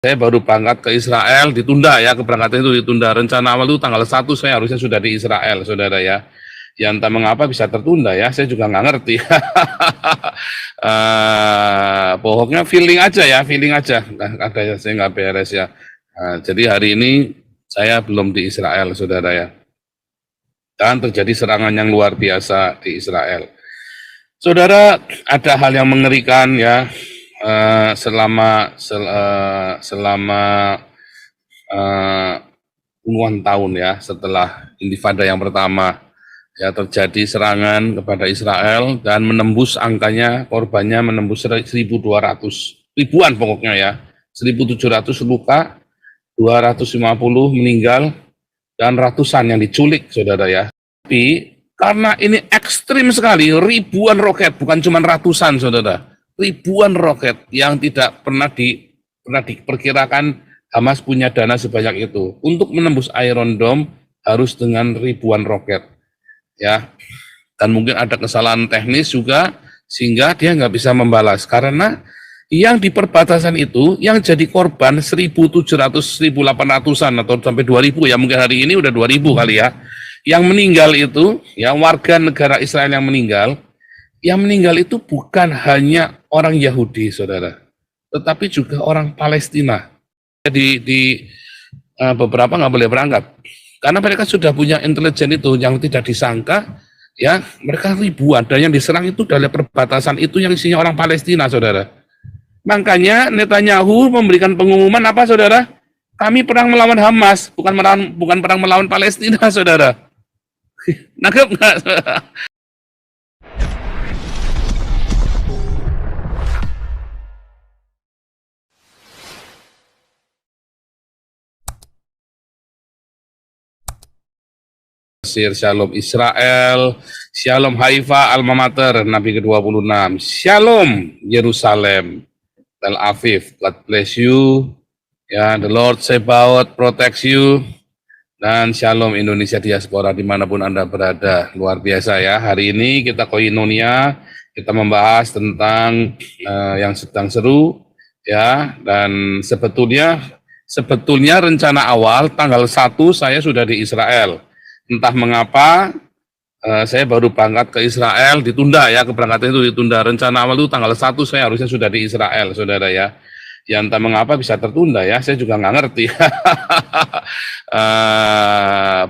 Saya baru berangkat ke Israel, ditunda ya, keberangkatan itu ditunda. Rencana awal itu tanggal 1 saya harusnya sudah di Israel, saudara ya. Ya entah mengapa bisa tertunda ya, saya juga nggak ngerti. Pokoknya feeling aja ya, feeling aja. Ada saya nggak beres ya. Jadi hari ini saya belum di Israel, saudara ya. Dan terjadi serangan yang luar biasa di Israel. Saudara, ada hal yang mengerikan ya. Selama puluhan tahun ya setelah Intifada yang pertama ya terjadi serangan kepada Israel dan menembus angkanya, korbannya menembus 1.200 ribuan pokoknya ya, 1.700 luka, 250 meninggal dan ratusan yang diculik, saudara ya. Tapi karena ini ekstrim sekali, ribuan roket, bukan cuma ratusan, saudara, ribuan roket yang tidak pernah diperkirakan Hamas punya dana sebanyak itu. Untuk menembus Iron Dome harus dengan ribuan roket. Ya, dan mungkin ada kesalahan teknis juga, sehingga dia nggak bisa membalas. Karena yang di perbatasan itu, yang jadi korban 1.700, 1.800-an, atau sampai 2.000, ya mungkin hari ini udah 2.000 kali ya. Yang meninggal itu, ya warga negara Israel yang meninggal itu bukan hanya orang Yahudi, saudara, tetapi juga orang Palestina. Di beberapa nggak boleh berangkat, karena mereka sudah punya intelijen itu yang tidak disangka, ya mereka ribuan, dan yang diserang itu dari perbatasan itu yang isinya orang Palestina, saudara. Makanya Netanyahu memberikan pengumuman apa, saudara? Kami perang melawan Hamas, bukan perang melawan Palestina, saudara. Nangkep nggak? Shalom Israel, Shalom Haifa, Alma Mater, Nabi ke-26, Shalom Yerusalem, Tel Aviv, God bless you, ya, the Lord Sabaoth protects you, dan Shalom Indonesia Diaspora dimanapun Anda berada. Luar biasa ya, hari ini kita koinonia, kita membahas tentang yang sedang seru, ya, dan sebetulnya rencana awal tanggal 1 saya sudah di Israel. Entah mengapa saya baru berangkat ke Israel, ditunda ya, keberangkatan itu ditunda. Rencana awal itu tanggal 1 saya harusnya sudah di Israel, saudara ya. Ya entah mengapa bisa tertunda ya, saya juga nggak ngerti.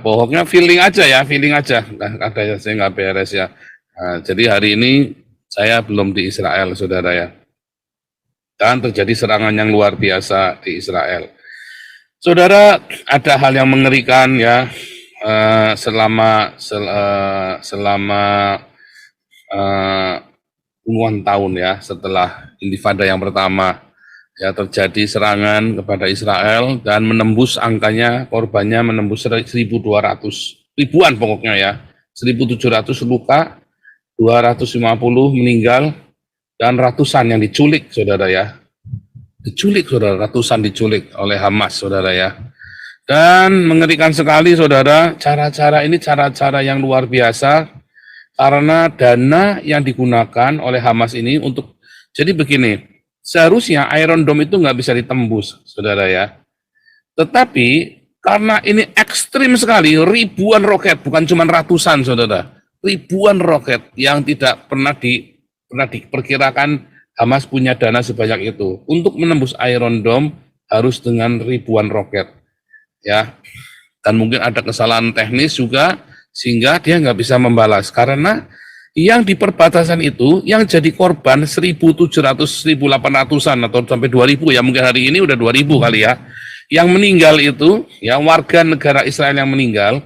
Pokoknya feeling aja ya, feeling aja. Ada saya nggak beres ya. Jadi hari ini saya belum di Israel, saudara ya. Dan terjadi serangan yang luar biasa di Israel. Saudara, ada hal yang mengerikan ya. Selama puluhan tahun ya setelah Intifada yang pertama ya terjadi serangan kepada Israel dan menembus angkanya, korbannya menembus 1.200 ribuan pokoknya ya, 1.700 luka, 250 meninggal dan ratusan yang diculik, saudara ya. Diculik, saudara, ratusan diculik oleh Hamas, saudara ya. Dan mengerikan sekali, saudara, cara-cara ini cara-cara yang luar biasa, karena dana yang digunakan oleh Hamas ini untuk, jadi begini, seharusnya Iron Dome itu nggak bisa ditembus, saudara ya. Tetapi karena ini ekstrim sekali, ribuan roket, bukan cuma ratusan, saudara, ribuan roket yang tidak pernah diperkirakan Hamas punya dana sebanyak itu. Untuk menembus Iron Dome harus dengan ribuan roket. Ya, dan mungkin ada kesalahan teknis juga, sehingga dia nggak bisa membalas. Karena yang di perbatasan itu, yang jadi korban 1.700, 1.800-an, atau sampai 2.000, ya mungkin hari ini udah 2.000 kali ya. Yang meninggal itu, ya warga negara Israel yang meninggal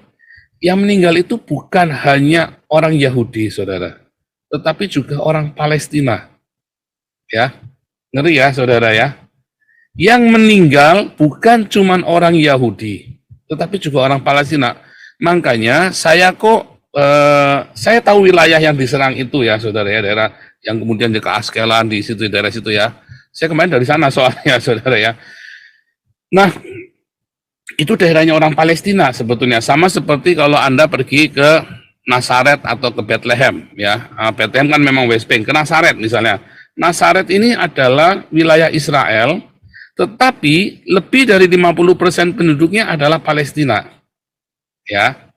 itu bukan hanya orang Yahudi, saudara, tetapi juga orang Palestina. Ya, ngeri ya, saudara ya. Yang meninggal bukan cuma orang Yahudi, tetapi juga orang Palestina. Makanya saya tahu wilayah yang diserang itu ya, saudara ya, daerah yang kemudian ke Askelan di situ, daerah situ ya. Saya kemarin dari sana soalnya, saudara ya. Nah, itu daerahnya orang Palestina sebetulnya, sama seperti kalau Anda pergi ke Nazaret atau ke Bethlehem ya. Bethlehem kan memang West Bank, ke Nazaret misalnya. Nazaret ini adalah wilayah Israel, Tetapi lebih dari 50% penduduknya adalah Palestina. Ya.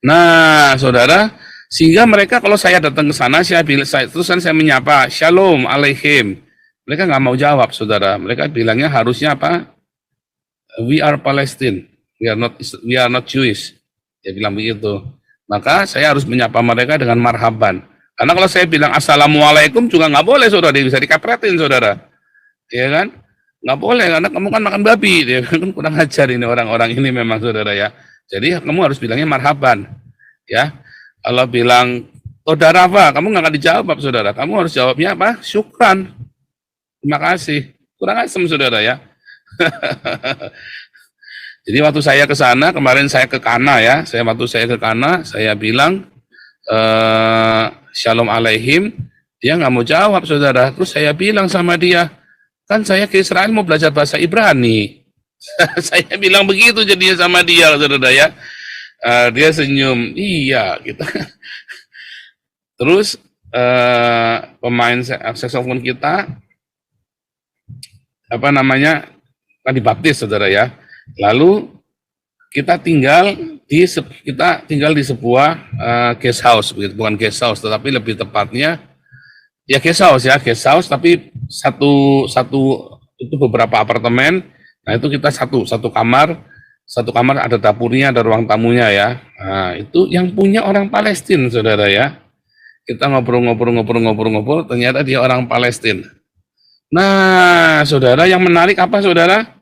Nah, saudara, sehingga mereka kalau saya datang ke sana, terus kan saya menyapa, Shalom Aleichem. Mereka nggak mau jawab, saudara. Mereka bilangnya harusnya apa? We are Palestine. We are not Jewish. Dia bilang begitu. Maka saya harus menyapa mereka dengan marhaban. Karena kalau saya bilang assalamualaikum juga nggak boleh, saudara. Dia bisa dikapretin, saudara. Ya kan? Nggak boleh, karena kamu kan makan babi. Dia kan kurang ajar ini orang-orang ini memang, saudara ya. Jadi kamu harus bilangnya marhaban. Ya, kalau bilang saudara apa, kamu nggak akan dijawab, saudara. Kamu harus jawabnya apa? Syukran. Terima kasih. Kurang asem, saudara ya. Jadi waktu saya ke sana, kemarin saya ke Kana ya, waktu saya ke Kana, saya bilang, Shalom Aleihim, dia nggak mau jawab, saudara. Terus saya bilang sama dia, kan saya ke Israel mau belajar bahasa Ibrani. Saya bilang begitu jadinya sama dia, saudara ya. Dia senyum, iya gitu. Terus pemain saxophone kita, apa namanya, kan dibaptis, saudara ya. Lalu kita tinggal di sebuah guest house, bukan guest house, tetapi lebih tepatnya ya guest house, tapi satu itu beberapa apartemen. Nah itu kita satu kamar ada dapurnya, ada ruang tamunya ya. Nah itu yang punya orang Palestina, saudara ya. Kita ngobrol, ternyata dia orang Palestina. Nah saudara, yang menarik apa, saudara?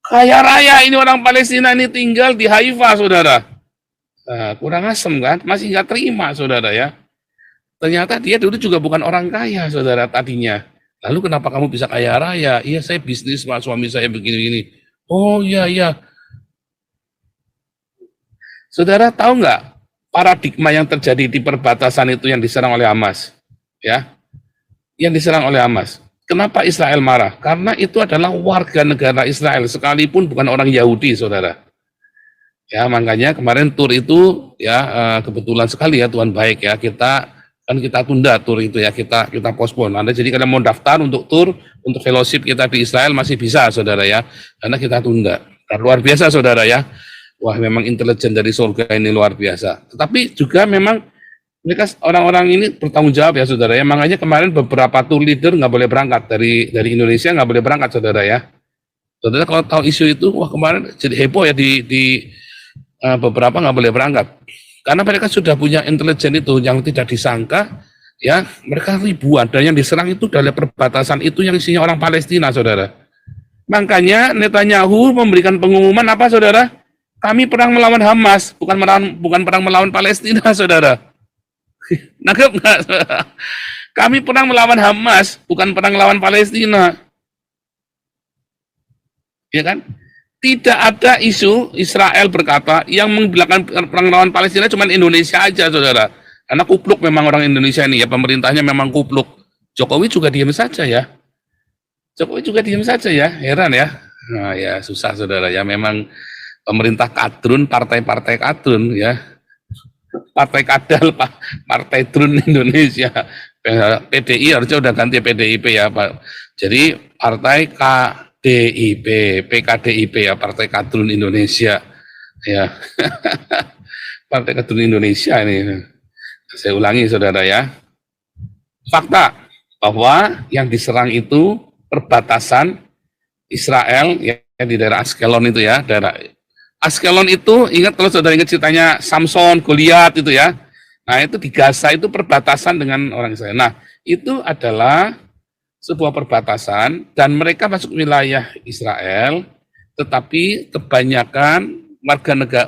Kaya raya ini orang Palestina ini tinggal di Haifa, saudara. Nah, kurang asem kan? Masih nggak terima, saudara ya. Ternyata dia dulu juga bukan orang kaya, saudara, tadinya. Lalu kenapa kamu bisa kaya raya? Iya, saya bisnis, Pak, suami saya begini-gini. Oh iya, iya. Saudara tahu nggak paradigma yang terjadi di perbatasan itu yang diserang oleh Hamas? Ya, yang diserang oleh Hamas. Kenapa Israel marah? Karena itu adalah warga negara Israel, sekalipun bukan orang Yahudi, saudara. Ya, makanya kemarin tur itu ya kebetulan sekali ya, Tuhan baik ya, kita tunda tur itu ya, kita postpone. Anda jadi kalau mau daftar untuk tur untuk fellowship kita di Israel masih bisa, saudara ya, karena kita tunda. Luar biasa, saudara ya. Wah, memang intelijen dari surga ini luar biasa. Tetapi juga memang mereka orang-orang ini bertanggung jawab ya, saudara ya. Makanya kemarin beberapa tour leader nggak boleh berangkat dari Indonesia, nggak boleh berangkat, saudara ya. Saudara kalau tahu isu itu, wah kemarin jadi heboh ya di beberapa nggak boleh berangkat. Karena mereka sudah punya intelijen itu yang tidak disangka, ya mereka ribuan, dan yang diserang itu dari perbatasan itu yang isinya orang Palestina, saudara. Makanya Netanyahu memberikan pengumuman apa, saudara? Kami perang melawan Hamas, bukan perang melawan Palestina, saudara. Nangkep nggak? Kami perang melawan Hamas, bukan perang melawan Palestina. Ya kan? Tidak ada isu Israel berkata yang membilangkan perang melawan Palestina cuma Indonesia aja, saudara. Karena kupluk memang orang Indonesia ini ya, pemerintahnya memang kupluk. Jokowi juga diam saja ya. Heran ya. Nah ya susah, saudara ya, memang pemerintah kadrun, partai-partai kadrun ya. Partai kadal, partai drun Indonesia. PDI harusnya udah ganti PDIP ya, Pak. Jadi partai KDIP, PKDIP ya, Partai Kadrun Indonesia. Ya. Partai Kadrun Indonesia ini. Saya ulangi, saudara ya. Fakta bahwa yang diserang itu perbatasan Israel ya, di daerah Askelon itu ya, daerah Askelon itu, ingat kalau saudara ingat ceritanya Samson, Goliat itu ya. Nah itu di Gaza itu perbatasan dengan orang Israel. Nah itu adalah sebuah perbatasan dan mereka masuk wilayah Israel, tetapi kebanyakan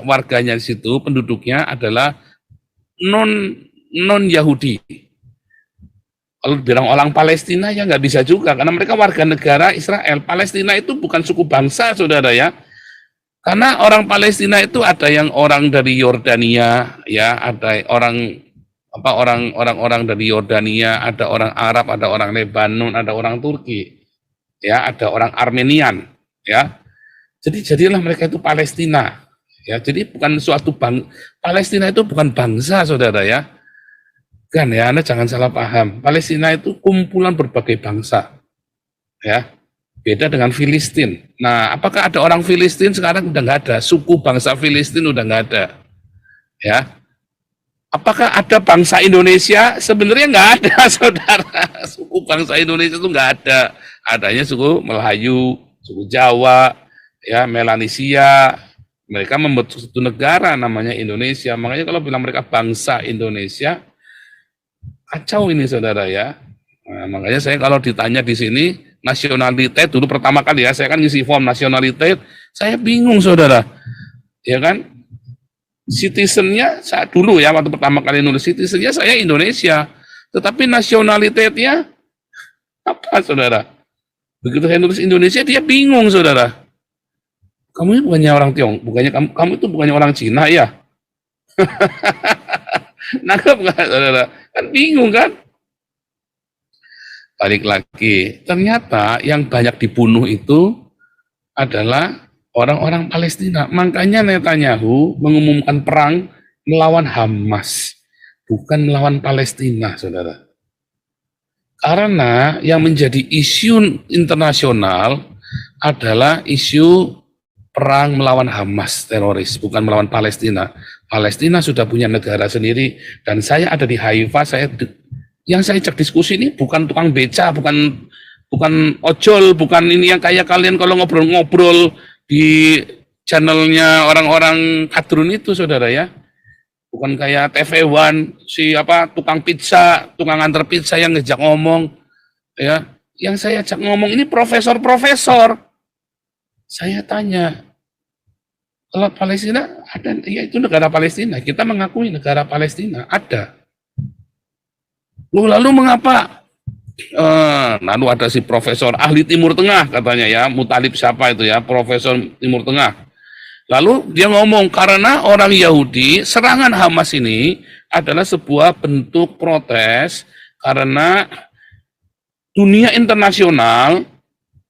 warganya di situ, penduduknya adalah non Yahudi. Kalau bilang orang Palestina ya nggak bisa juga, karena mereka warga negara Israel. Palestina itu bukan suku bangsa, saudara ya. Karena orang Palestina itu ada yang orang dari Yordania, ya, ada orang dari Yordania, ada orang Arab, ada orang Lebanon, ada orang Turki, ya, ada orang Armenian, ya. Jadilah mereka itu Palestina, ya. Jadi bukan suatu Palestina itu bukan bangsa, saudara ya. Kan ya, Anda jangan salah paham. Palestina itu kumpulan berbagai bangsa, ya. Beda dengan Filistin. Nah, apakah ada orang Filistin? Sekarang udah nggak ada. Suku bangsa Filistin udah nggak ada. Ya, apakah ada bangsa Indonesia? Sebenarnya nggak ada, saudara. Suku bangsa Indonesia itu nggak ada. Adanya suku Melayu, suku Jawa, ya Melanesia. Mereka membentuk satu negara namanya Indonesia. Makanya kalau bilang mereka bangsa Indonesia, kacau ini, saudara ya. Nah, makanya saya kalau ditanya di sini nasionalitas dulu pertama kali ya, saya kan ngisi form nasionalitas, saya bingung, saudara. Ya kan? Citizennya saat dulu ya, waktu pertama kali nulis citizennya saya Indonesia, tetapi nasionalitasnya apa, saudara? Begitu saya nulis Indonesia, dia bingung, saudara. Kamu ini bukannya orang Tiongkok, bukannya kamu itu bukannya orang Cina ya? Nangkep nggak, saudara? Kan bingung kan? Balik lagi, ternyata yang banyak dibunuh itu adalah orang-orang Palestina. Makanya Netanyahu mengumumkan perang melawan Hamas, bukan melawan Palestina, saudara. Karena yang menjadi isu internasional adalah isu perang melawan Hamas, teroris, bukan melawan Palestina. Palestina sudah punya negara sendiri, dan saya ada di Haifa, yang saya cek diskusi ini bukan tukang beca, bukan ojol, bukan ini yang kayak kalian kalau ngobrol-ngobrol di channelnya orang-orang kadrun itu, saudara ya. Bukan kayak TV One, tukang pizza, tukang antar pizza yang ngejak ngomong, ya. Yang saya ajak ngomong ini profesor-profesor. Saya tanya, kalau Palestina ada, ya itu negara Palestina, kita mengakui negara Palestina, ada. Lalu mengapa? Lalu ada si profesor ahli Timur Tengah katanya ya, Mutalib siapa itu ya, profesor Timur Tengah. Lalu dia ngomong, karena orang Yahudi, serangan Hamas ini adalah sebuah bentuk protes karena dunia internasional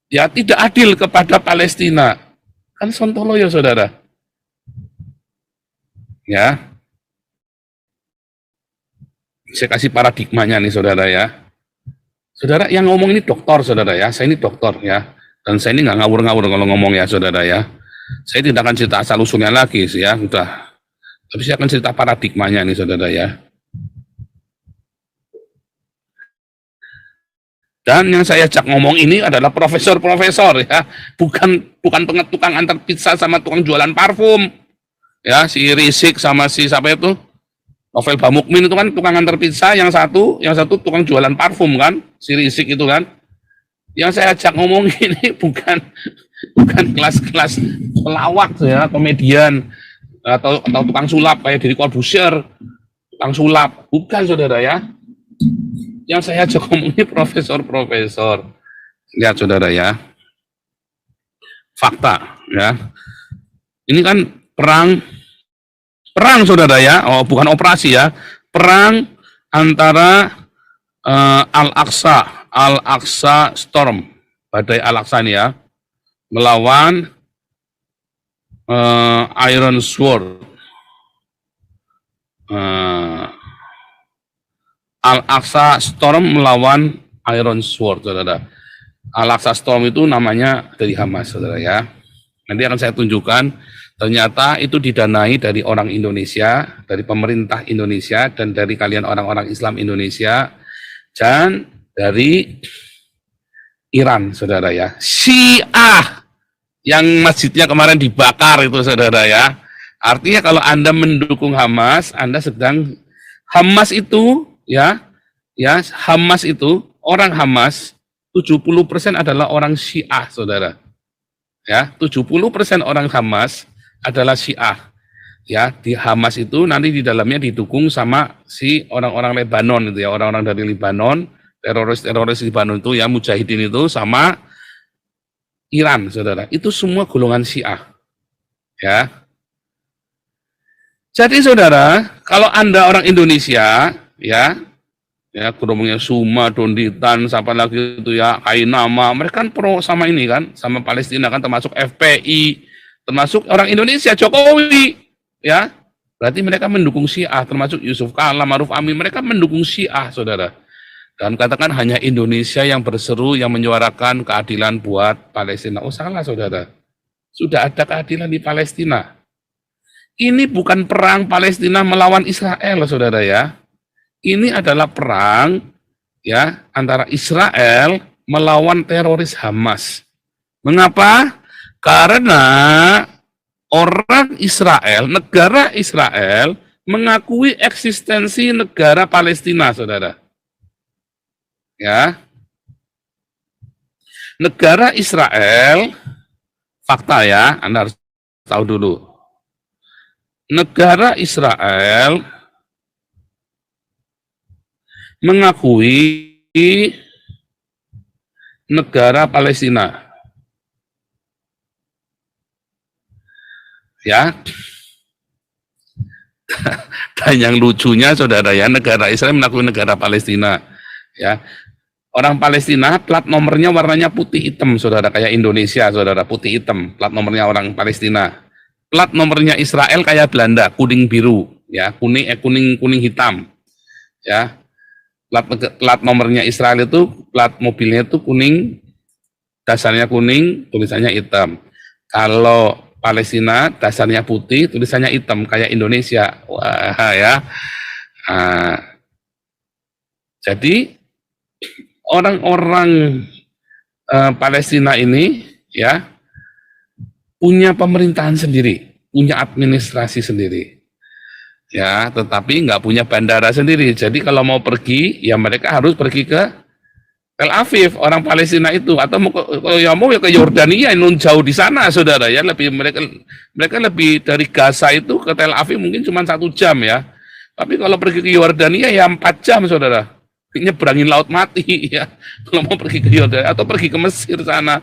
ya tidak adil kepada Palestina. Kan sontoloyo, saudara. Ya. Saya kasih paradigmanya nih, saudara ya. Saudara yang ngomong ini dokter, saudara ya. Saya ini dokter ya. Dan saya ini nggak ngawur-ngawur kalau ngomong ya, saudara ya. Saya tidak akan cerita asal usulnya lagi sih ya, udah. Tapi saya akan cerita paradigmanya nih, saudara ya. Dan yang saya ajak ngomong ini adalah profesor-profesor ya, bukan tukang antar pizza sama tukang jualan parfum. Ya, si Risik sama si siapa itu? Novel Bamukmin itu kan tukang antar pizza, yang satu tukang jualan parfum kan, si Risik itu kan. Yang saya ajak ngomong ini bukan kelas-kelas pelawak ya, komedian atau tukang sulap kayak Deddy Corbuzier, tukang sulap, bukan, saudara ya. Yang saya ajak ngomong ini profesor-profesor. Lihat, saudara ya. Fakta ya. Ini kan perang, saudara ya, bukan operasi ya, perang antara Al-Aqsa Storm, badai Al-Aqsa ini ya, melawan Iron Sword. Al-Aqsa Storm melawan Iron Sword, saudara. Al-Aqsa Storm itu namanya dari Hamas, saudara ya. Nanti akan saya tunjukkan. Ternyata itu didanai dari orang Indonesia, dari pemerintah Indonesia, dan dari kalian orang-orang Islam Indonesia, dan dari Iran, saudara ya. Syiah, yang masjidnya kemarin dibakar itu, saudara ya. Artinya kalau Anda mendukung Hamas, Anda sedang, Hamas itu, Hamas itu, orang Hamas, 70% adalah orang Syiah, saudara. Ya, 70% orang Hamas adalah Syiah. Ya, di Hamas itu nanti di dalamnya didukung sama si orang-orang Lebanon itu ya, orang-orang dari Lebanon, teroris Lebanon itu ya, mujahidin itu, sama Iran, saudara. Itu semua golongan Syiah. Ya. Jadi, saudara, kalau Anda orang Indonesia, ya ngomongnya Suma, Donditan, siapa lagi itu ya, Kainama, mereka kan pro sama ini kan, sama Palestina kan, termasuk FPI, termasuk orang Indonesia, Jokowi, ya, berarti mereka mendukung Syiah, termasuk Yusuf Kala, Ma'ruf Amin, mereka mendukung Syiah, saudara. Dan katakan hanya Indonesia yang berseru, yang menyuarakan keadilan buat Palestina. Oh salah saudara, sudah ada keadilan di Palestina. Ini bukan perang Palestina melawan Israel, saudara ya. Ini adalah perang ya antara Israel melawan teroris Hamas. Mengapa? Karena orang Israel, negara Israel mengakui eksistensi negara Palestina, saudara. Ya, negara Israel, fakta ya, Anda harus tahu dulu. Negara Israel mengakui negara Palestina. Ya. Dan yang lucunya saudara ya, negara Israel mengakui negara Palestina. Ya. Orang Palestina plat nomornya warnanya putih hitam, saudara, kayak Indonesia, saudara, putih hitam, plat nomornya orang Palestina. Plat nomornya Israel kayak Belanda, kuning biru, ya, kuning hitam, ya. Plat nomornya Israel itu, plat mobilnya itu kuning, dasarnya kuning, tulisannya hitam. Kalau Palestina dasarnya putih, tulisannya hitam kayak Indonesia. Wah ya. Nah, jadi orang-orang Palestina ini ya punya pemerintahan sendiri, punya administrasi sendiri. Ya, tetapi nggak punya bandara sendiri. Jadi kalau mau pergi, ya mereka harus pergi ke Tel Aviv, orang Palestina itu, atau mau ya ke Yordania, nun jauh di sana, saudara ya. Mereka lebih dari Gaza itu ke Tel Aviv mungkin cuma 1 jam ya. Tapi kalau pergi ke Yordania ya 4 jam, saudara. Nyebrangin laut mati ya. Kalau mau pergi ke Yordania atau pergi ke Mesir sana,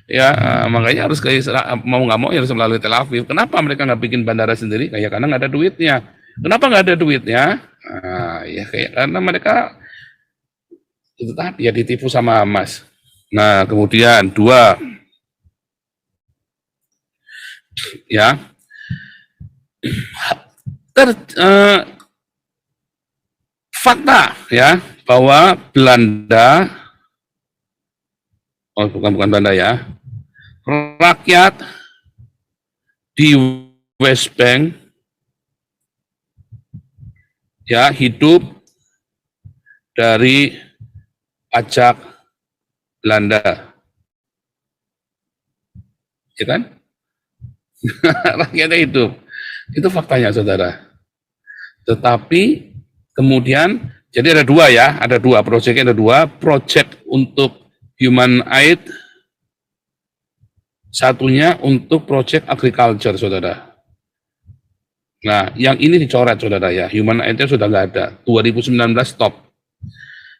ya makanya harus ke mau nggak mau ya harus melalui Tel Aviv. Kenapa mereka nggak bikin bandara sendiri? Kayak karena nggak ada duitnya. Kenapa nggak ada duitnya? Nah, ya kayak karena mereka itu tadi ya ditipu sama Hamas. Nah, kemudian 2 ya fakta ya bahwa Belanda, oh bukan Belanda ya, rakyat di West Bank ya hidup dari pajak Belanda, ya kan? Rakyatnya hidup, itu faktanya, saudara. Tetapi kemudian, jadi ada 2 ya, ada 2 proyeknya, ada 2 proyek untuk human aid, satunya untuk proyek agriculture, saudara. Nah, yang ini dicoret, saudara ya, human aid-nya sudah nggak ada, 2019 stop.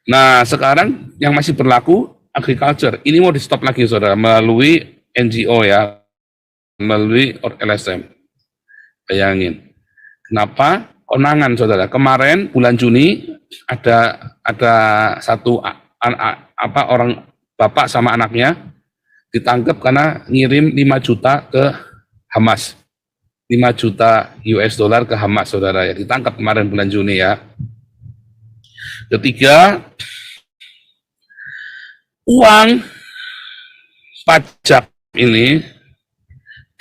Nah, sekarang yang masih berlaku agriculture, ini mau di stop lagi, saudara, melalui NGO ya, melalui LSM. Bayangin, kenapa? Konangan, saudara. Kemarin bulan Juni ada satu orang bapak sama anaknya ditangkap karena ngirim 5 juta ke Hamas, 5 juta US dollar ke Hamas, saudara ya, ditangkap kemarin bulan Juni ya. Ketiga, uang pajak ini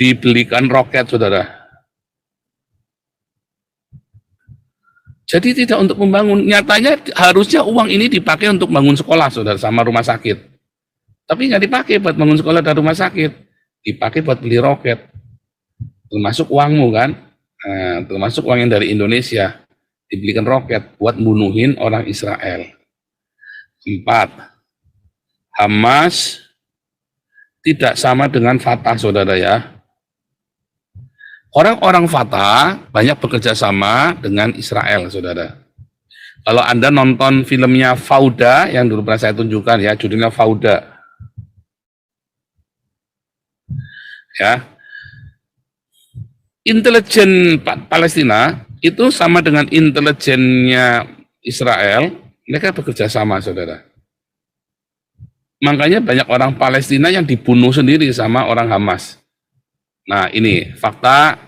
dibelikan roket, saudara. Jadi tidak untuk membangun, nyatanya harusnya uang ini dipakai untuk bangun sekolah, saudara, sama rumah sakit. Tapi nggak dipakai buat bangun sekolah dan rumah sakit, dipakai buat beli roket. Termasuk uangmu kan, termasuk uang yang dari Indonesia, dibelikan roket buat bunuhin orang Israel. 4, Hamas tidak sama dengan Fatah, saudara ya. Orang-orang Fatah banyak bekerja sama dengan Israel, saudara. Kalau Anda nonton filmnya Fauda, yang dulu pernah saya tunjukkan ya, judulnya Fauda. Ya, intelijen Palestina itu sama dengan intelijennya Israel, mereka bekerja sama, saudara. Makanya banyak orang Palestina yang dibunuh sendiri sama orang Hamas. Nah, ini fakta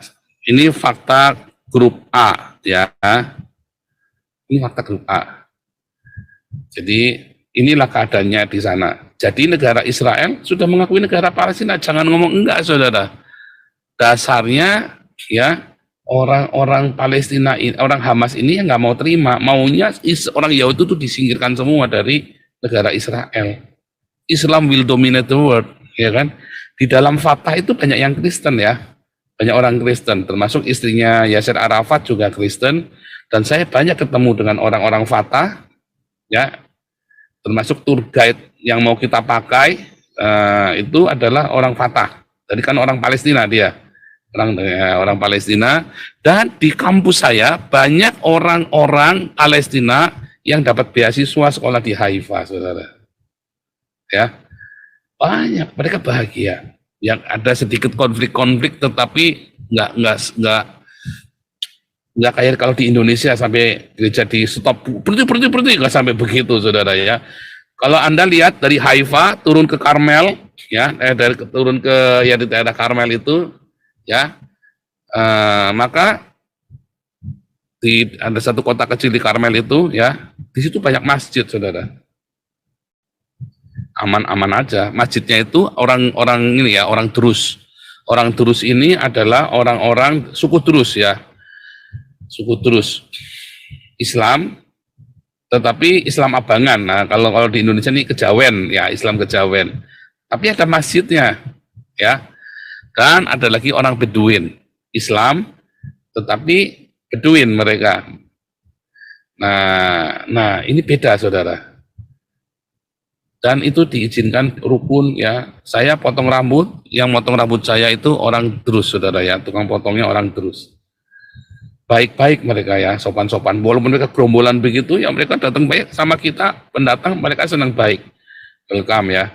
grup A ya. Ini fakta grup A. Jadi inilah keadaannya di sana. Jadi negara Israel sudah mengakui negara Palestina. Jangan ngomong enggak, saudara. Dasarnya ya orang-orang Palestina, orang Hamas ini yang nggak mau terima, maunya orang Yahudi itu disingkirkan semua dari negara Israel. Islam will dominate the world, ya kan? Di dalam Fatah itu banyak yang Kristen ya, banyak orang Kristen, termasuk istrinya Yasser Arafat juga Kristen, dan saya banyak ketemu dengan orang-orang Fatah, ya, termasuk tour guide yang mau kita pakai itu adalah orang Fatah. Jadi kan orang Palestina dia, orang Palestina, dan di kampus saya banyak orang-orang Palestina yang dapat beasiswa sekolah di Haifa, saudara. Ya, banyak, mereka bahagia. Yang ada sedikit konflik-konflik, tetapi nggak kayak kalau di Indonesia sampai gereja di stop berhenti nggak sampai begitu, saudara ya. Kalau Anda lihat dari Haifa turun ke Karmel, ya, turun ke ya di daerah Karmel itu, ya, maka ada satu kota kecil di Karmel itu, ya, di situ banyak masjid, saudara. Aman-aman aja. Masjidnya itu orang-orang ini ya, orang Druze. Orang Druze ini adalah orang-orang suku Druze ya, suku Druze. Islam, tetapi Islam abangan. Nah, kalau di Indonesia ini kejawen ya, Islam kejawen. Tapi ada masjidnya ya. Dan ada lagi orang Beduin, Islam, tetapi Beduin mereka. Nah ini beda, saudara. Dan itu diizinkan rukun ya. Saya potong rambut, yang potong rambut saya itu orang Druze, saudara ya. Tukang potongnya orang Druze. Baik-baik mereka ya, sopan-sopan. Walaupun mereka gerombolan begitu, ya mereka datang baik sama kita, pendatang mereka senang baik. Welcome ya.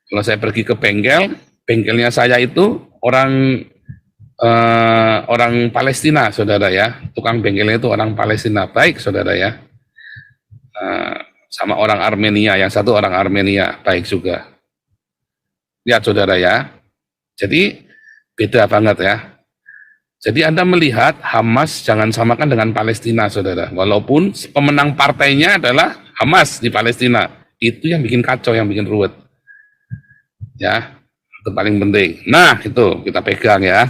Kalau saya pergi ke bengkelnya saya itu orang Palestina, saudara ya. Tukang bengkelnya itu orang Palestina, baik, saudara ya. Sama orang Armenia, yang satu orang Armenia, baik juga. Lihat, saudara ya. Jadi beda banget ya. Jadi Anda melihat Hamas jangan samakan dengan Palestina, saudara. Walaupun pemenang partainya adalah Hamas di Palestina, itu yang bikin kacau, yang bikin ruwet. Ya, itu paling penting. Nah, itu kita pegang ya.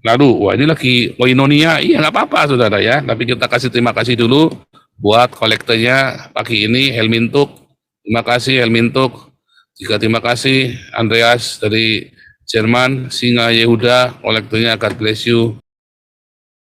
Lalu, wah ini lagi koinonia, iya nggak apa-apa, saudara ya. Tapi kita kasih terima kasih dulu buat kolektornya pagi ini, Helmintuk. Terima kasih Helmintuk. Juga terima kasih Andreas dari Jerman, Singa Yehuda, kolektornya, God bless you.